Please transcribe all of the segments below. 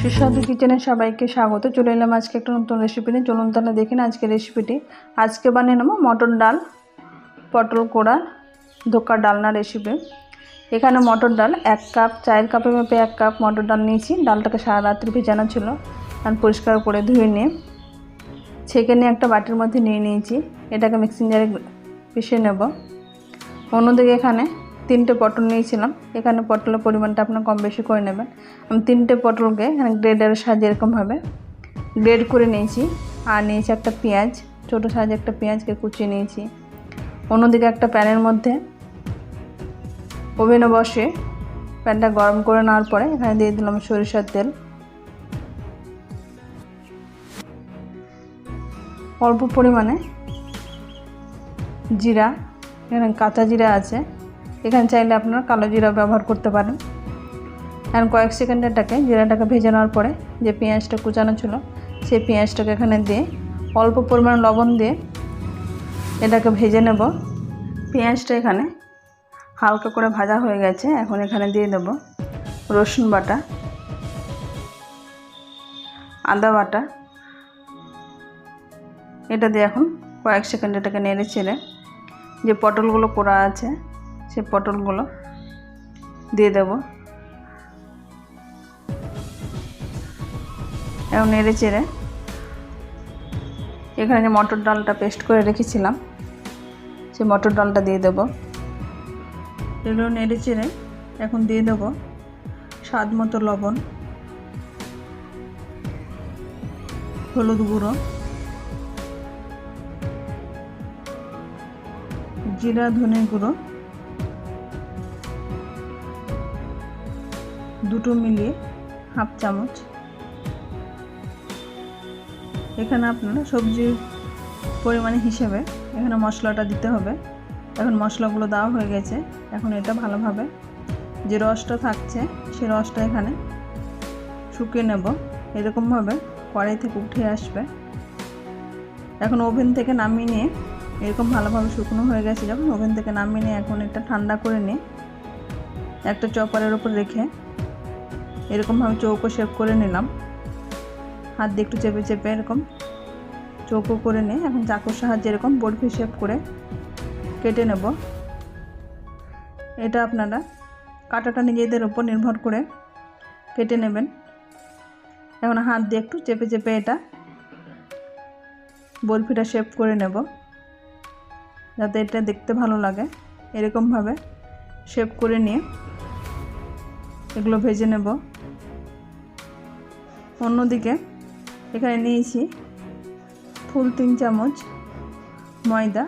সুস্বাদু কিচেনে সবাইকে স্বাগত। চলে এলাম আজকে একটা নতুন রেসিপি নিয়ে। চলুন তাহলে দেখি না আজকে রেসিপিটি। আজকে বানিয়ে নেব মটর ডাল পটল কোড়া ধোকার ডালনা রেসিপি। এখানে মটর ডাল 1 কাপ, চায়ের কাপের মাপে 1 কাপ মটর ডাল নিয়েছি। ডালটাকে সারা রাত্রি ভেজানো ছিল, আর পরিষ্কার করে ধুয়ে নিয়ে ছেঁকে নিয়ে একটা বাটির মধ্যে নিয়ে নিয়েছি। এটাকে মিক্সিং জারে পিষে নেব। অন্যদিকে এখানে 3টে পটল নিয়েছিলাম। এখানে পটলের পরিমাণটা আপনার কম বেশি করে নেবেন। আমি 3টে পটলকে এখানে গ্রেডারের সাহায্যে এরকমভাবে গ্রেড করে নিয়েছি। আর নিয়েছি একটা পেঁয়াজ, ছোটো সাইজে একটা পেঁয়াজকে কুচিয়ে নিয়েছি। অন্যদিকে একটা প্যানের মধ্যে ওভেনে বসে প্যানটা গরম করে নেওয়ার পরে এখানে দিয়ে দিলাম সরিষার তেল, অল্প পরিমাণে জিরা, এখানে কাঁচা জিরা আছে, এখানে চাইলে আপনারা কালো জিরা ব্যবহার করতে পারেন। এখন কয়েক সেকেন্ড এটাকে জিরাটাকে ভেজে নেওয়ার পরে যে পেঁয়াজটা কুচানো ছিল সেই পেঁয়াজটাকে এখানে দিয়ে অল্প পরিমাণ লবণ দিয়ে এটাকে ভেজে নেব। পেঁয়াজটা এখানে হালকা করে ভাজা হয়ে গেছে। এখন এখানে দিয়ে দেব রসুন বাটা, আদা বাটা। এটা দিয়ে এখন কয়েক সেকেন্ড এটাকে নেড়ে চেড়ে যে পটলগুলো পোড়া আছে সেই পটলগুলো দিয়ে দেব। এখন নেড়ে চেড়ে এখানে যে মটর ডালটা পেস্ট করে রেখেছিলাম সেই মটর ডালটা দিয়ে দেব। এগুলো নেড়ে চেড়ে এখন দিয়ে দেব স্বাদ মতো লবণ, হলুদ গুঁড়ো, জিরা ধনে গুঁড়ো, দুটো মিলিয়ে হাফ চামচ। এখানে আপনারা সবজির পরিমাণে হিসেবে এখানে মশলাটা দিতে হবে। এখন মশলাগুলো দেওয়া হয়ে গেছে। এখন এটা ভালোভাবে যে রসটা থাকছে সেই রসটা এখানে শুকিয়ে নেব। এরকমভাবে কড়াই থেকে উঠে আসবে। এখন ওভেন থেকে নামিয়ে নিয়ে এরকম ভালোভাবে শুকনো হয়ে গেছে। যখন ওভেন থেকে নামিয়ে নিয়ে এখন এটা ঠান্ডা করে নিয়ে একটা চপারের উপর রেখে এরকমভাবে চৌকো শেপ করে নিলাম। হাত দিয়ে একটু চেপে চেপে এরকম চৌকো করে নিয়ে এখন চাকুর সাহায্যে এরকম বরফি শেপ করে কেটে নেব। এটা আপনারা কাটাটা নিজেদের উপর নির্ভর করে কেটে নেবেন। এখন হাত দিয়ে একটু চেপে চেপে এটা বরফিটা শেপ করে নেব যাতে এটা দেখতে ভালো লাগে। এরকমভাবে শেপ করে নিয়ে এগুলো ভেজে নেব। অন্যদিকে এখানে নিয়েছি ফুল 3 চামচ ময়দা,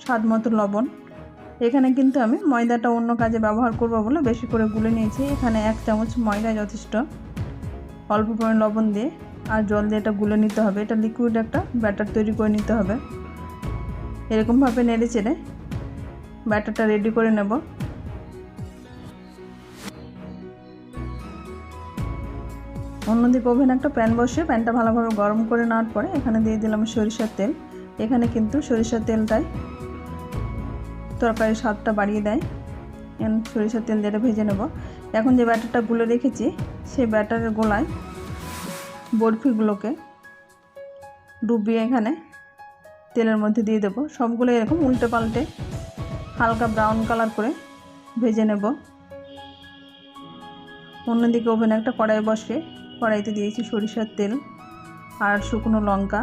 স্বাদ মতো লবণ। এখানে কিন্তু আমি ময়দাটা অন্য কাজে ব্যবহার করব বলে বেশি করে গুলে নিয়েছি। এখানে 1 চামচ ময়দা যথেষ্ট। অল্প পরিমাণ লবণ দিয়ে আর জল দিয়ে এটা গুলে নিতে হবে। এটা লিকুইড একটা ব্যাটার তৈরি করে নিতে হবে। এরকমভাবে নেড়ে চেড়ে ব্যাটারটা রেডি করে নেব। অন্যদিকে ওভেনে একটা প্যান বসিয়ে প্যানটা ভালোভাবে গরম করে নেওয়ার পরে এখানে দিয়ে দিলাম সরিষার তেল। এখানে কিন্তু সরিষার তেলটাই তরকারির স্বাদটা বাড়িয়ে দেয়। সরিষার তেল দিয়ে ভেজে নেব। এখন যে ব্যাটারটা গুলে রেখেছি সেই ব্যাটারের গোলায় বরফিগুলোকে ডুবিয়ে এখানে তেলের মধ্যে দিয়ে দেব। সবগুলো এরকম উল্টে পাল্টে হালকা ব্রাউন কালার করে ভেজে নেব। অন্যদিকে ওভেনে একটা কড়াই বসে কড়াইতে দিয়েছি সরিষার তেল আর শুকনো লঙ্কা।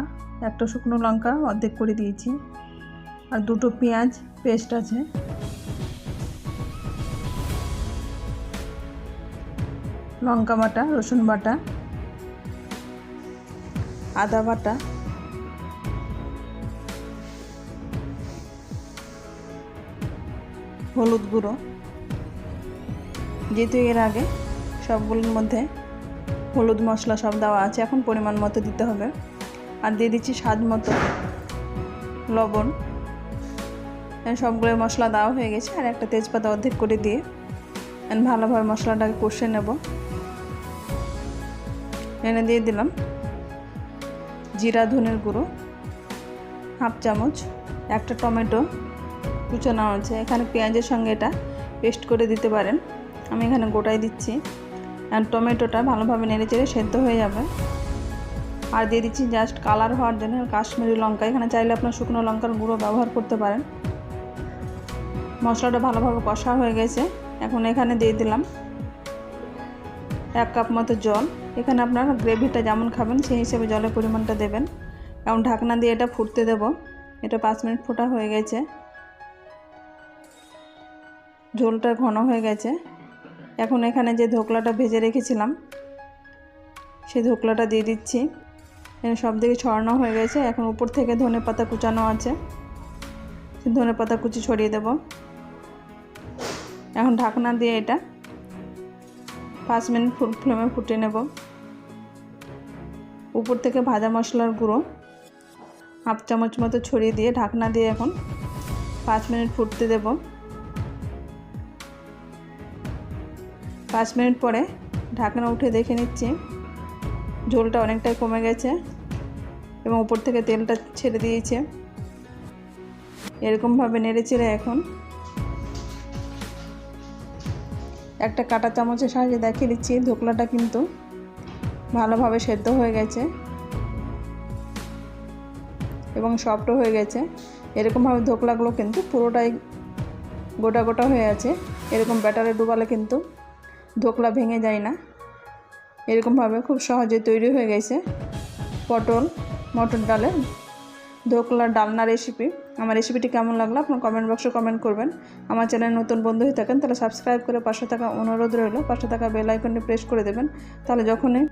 একটা শুকনো লঙ্কা অর্ধেক করে দিয়েছি আর 2টো পেঁয়াজ পেস্ট আছে। লঙ্কা বাটা, রসুন বাটা, আদা বাটা, হলুদ গুঁড়ো। যেহেতু এর আগে সবগুলোর মধ্যে হলুদ মশলা সব দেওয়া আছে, এখন পরিমাণ মতো দিতে হবে। আর দিয়ে দিচ্ছি স্বাদ মতো লবণ। সবগুলো মশলা দেওয়া হয়ে গেছে। আর একটা তেজপাতা অর্ধেক করে দিয়ে ভালোভাবে মশলাটাকে কষে নেব। এনে দিয়ে দিলাম জিরা ধনের গুঁড়ো হাফ চামচ, একটা টমেটো কুচানো আছে। এখানে পেঁয়াজের সঙ্গে এটা পেস্ট করে দিতে পারেন, আমি এখানে গোটাই দিচ্ছি। আর টমেটোটা ভালোভাবে নেড়েচেড়ে সেদ্ধ হয়ে যাবে। আর দিয়ে দিচ্ছি জাস্ট কালার হওয়ার জন্য কাশ্মীরি লঙ্কা। এখানে চাইলে আপনার শুকনো লঙ্কার গুঁড়ো ব্যবহার করতে পারেন। মশলাটা ভালোভাবে কষা হয়ে গেছে। এখন এখানে দিয়ে দিলাম 1 কাপ মতো জল। এখানে আপনার গ্রেভিটা যেমন খাবেন সেই হিসেবে জলের পরিমাণটা দেবেন। এখন ঢাকনা দিয়ে এটা ফুটতে দেব। এটা 5 মিনিট ফোটা হয়ে গেছে, ঝোলটা ঘন হয়ে গেছে। এখন এখানে যে ধোকলাটা ভেজে রেখেছিলাম সেই ধোকলাটা দিয়ে দিচ্ছি। সব দিকে ছড়ানো হয়ে গেছে। এখন উপর থেকে ধনেপাতা কুচানো আছে, ধনেপাতা কুচি ছড়িয়ে দেব। এখন ঢাকনা দিয়ে এটা 5 মিনিট ফুল ফ্লেমে ফুটিয়ে নেব। উপর থেকে ভাজা মশলার গুঁড়ো 1/2 চামচ মতো ছড়িয়ে দিয়ে ঢাকনা দিয়ে এখন 5 মিনিট ফুটতে দেব। 5 মিনিট পরে ঢাকনা উঠে দেখে নিচ্ছি ঝোলটা অনেকটাই কমে গেছে এবং উপর থেকে তেলটা ছেড়ে দিয়েছে। এরকমভাবে নেড়েচেড়ে এখন একটা কাঁটা চামচের সাহায্যে দেখিয়ে দিচ্ছি ধোকলাটা কিন্তু ভালোভাবে সেদ্ধ হয়ে গেছে এবং সফটও হয়ে গেছে। এরকমভাবে ধোকলাগুলো কিন্তু পুরোটাই গোটা গোটা হয়ে আছে। এরকম ব্যাটারে ডুবালে কিন্তু ধোকলা ভেঙে যায় না। এরকমভাবে খুব সহজে তৈরি হয়ে গেছে পটল মটর ডালের ধোকলার ডালনা রেসিপি। আমার রেসিপিটি কেমন লাগলো আপনার কমেন্ট বক্সে কমেন্ট করবেন। আমার চ্যানেল নতুন বন্ধু হয়ে থাকেন তাহলে সাবস্ক্রাইব করে পাশে থাকা অনুরোধ রইল, পাশে থাকা বেল আইকনটি প্রেস করে দেবেন। তাহলে যখনই